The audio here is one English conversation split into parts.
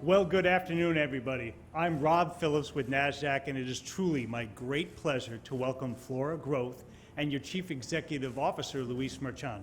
Well, good afternoon, everybody. I'm Rob Phillips with NASDAQ, and it is truly my great pleasure to welcome Flora Growth and your Chief Executive Officer, Luis Merchan.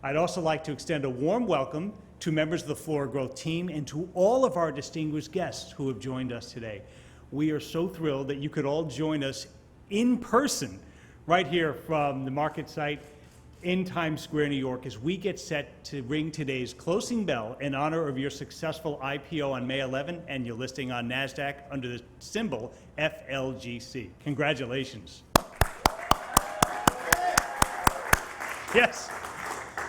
I'd also like to extend a warm welcome to members of the Flora Growth team and to all of our distinguished guests who have joined us today. We are so thrilled that you could all join us in person right here from the market site in Times Square, New York, as we get set to ring today's closing bell in honor of your successful IPO on May 11 and your listing on NASDAQ under the symbol FLGC. Congratulations. Yes.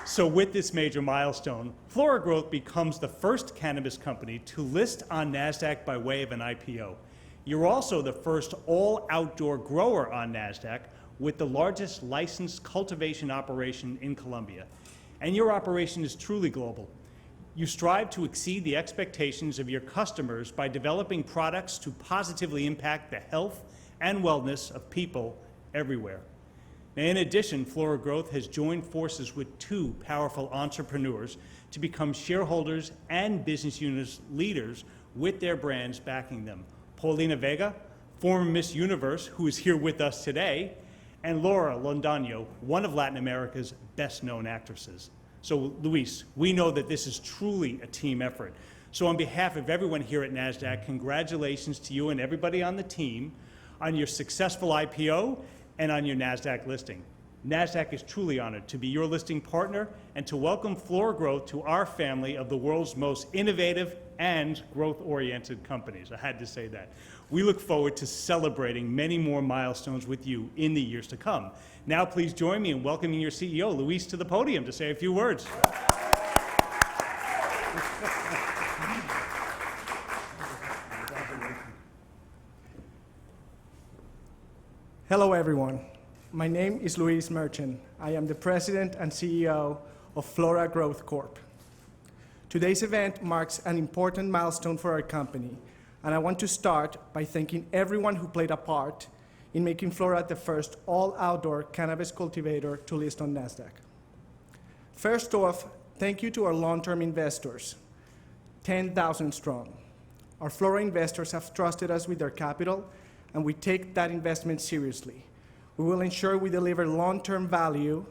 So with this major milestone, Flora Growth becomes the first cannabis company to list on NASDAQ by way of an IPO. You're also the first all-outdoor grower on NASDAQ, with the largest licensed cultivation operation in Colombia. And your operation is truly global. You strive to exceed the expectations of your customers by developing products to positively impact the health and wellness of people everywhere. Now, in addition, Flora Growth has joined forces with two powerful entrepreneurs to become shareholders and business unit leaders with their brands backing them. Paulina Vega, former Miss Universe, who is here with us today, and Laura Londoño, one of Latin America's best-known actresses. So, Luis, we know that this is truly a team effort. So on behalf of everyone here at NASDAQ, congratulations to you and everybody on the team on your successful IPO and on your NASDAQ listing. NASDAQ is truly honored to be your listing partner and to welcome Flora Growth to our family of the world's most innovative and growth-oriented companies. I had to say that. We look forward to celebrating many more milestones with you in the years to come. Now please join me in welcoming your CEO, Luis, to the podium to say a few words. Hello, everyone. My name is Luis Merchan. I am the President and CEO of Flora Growth Corp. Today's event marks an important milestone for our company, and I want to start by thanking everyone who played a part in making Flora the first all-outdoor cannabis cultivator to list on NASDAQ. First off, thank you to our long-term investors, 10,000 strong. Our Flora investors have trusted us with their capital, and we take that investment seriously. We will ensure we deliver long-term value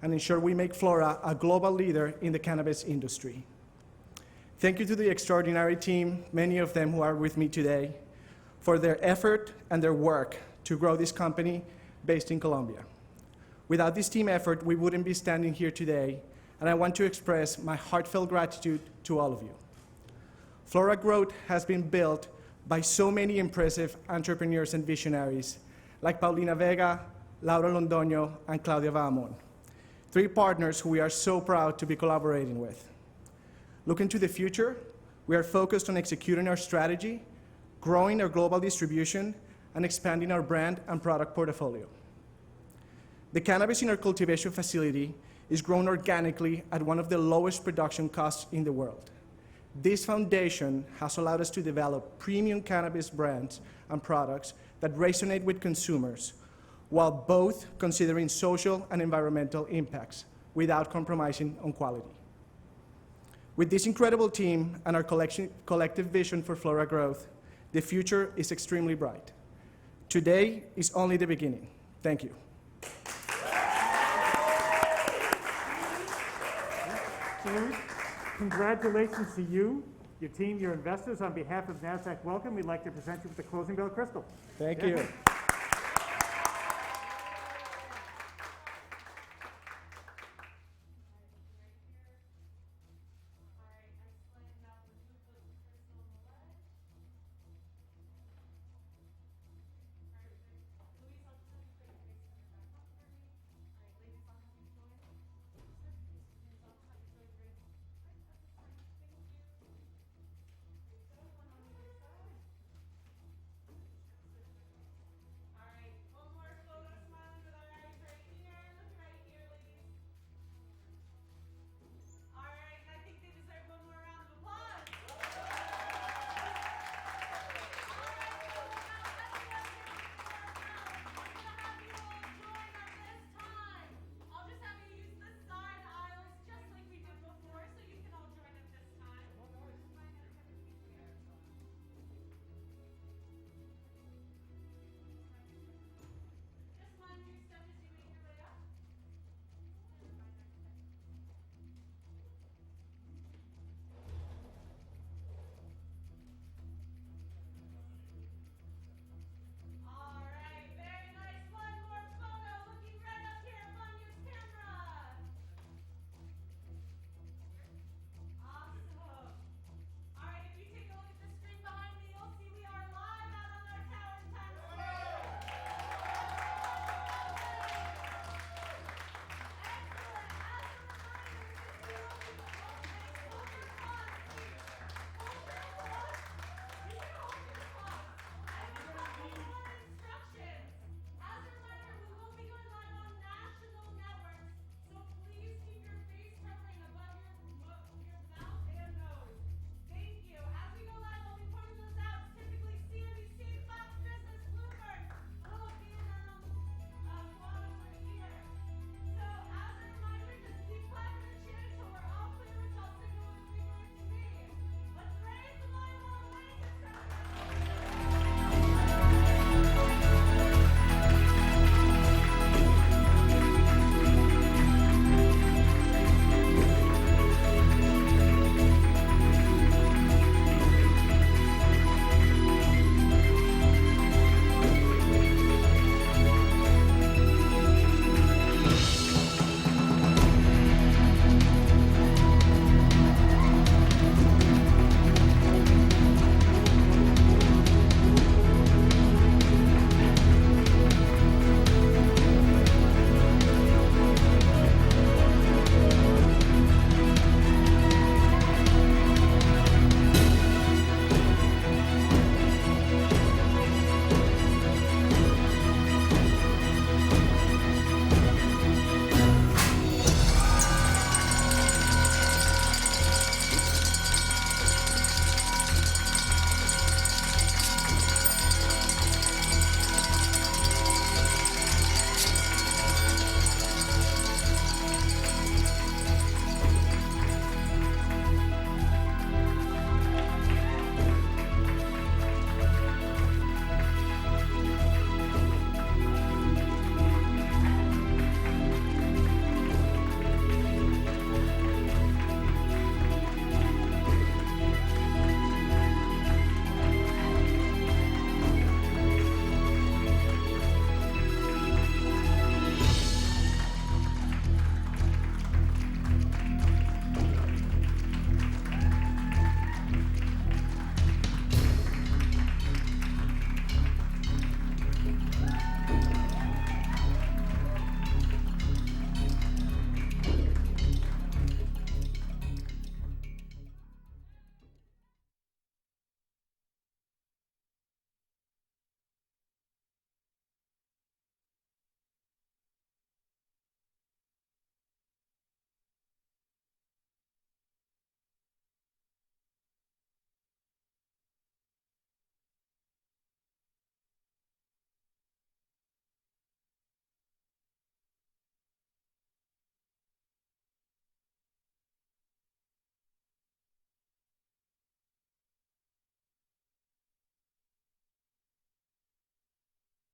and ensure we make Flora a global leader in the cannabis industry. Thank you to the extraordinary team, many of them who are with me today, for their effort and their work to grow this company based in Colombia. Without this team effort, we wouldn't be standing here today, and I want to express my heartfelt gratitude to all of you. Flora Growth has been built by so many impressive entrepreneurs and visionaries, like Paulina Vega, Laura Londoño, and Claudia Vahamon, three partners who we are so proud to be collaborating with. Looking to the future, we are focused on executing our strategy, growing our global distribution, and expanding our brand and product portfolio. The cannabis in our cultivation facility is grown organically at one of the lowest production costs in the world. This foundation has allowed us to develop premium cannabis brands and products that resonate with consumers, while both considering social and environmental impacts without compromising on quality. With this incredible team and our collective vision for Flora Growth, the future is extremely bright. Today is only the beginning. Thank you. Congratulations to you, your team, your investors. On behalf of NASDAQ Welcome, we'd like to present you with the closing bell crystal. Thank you.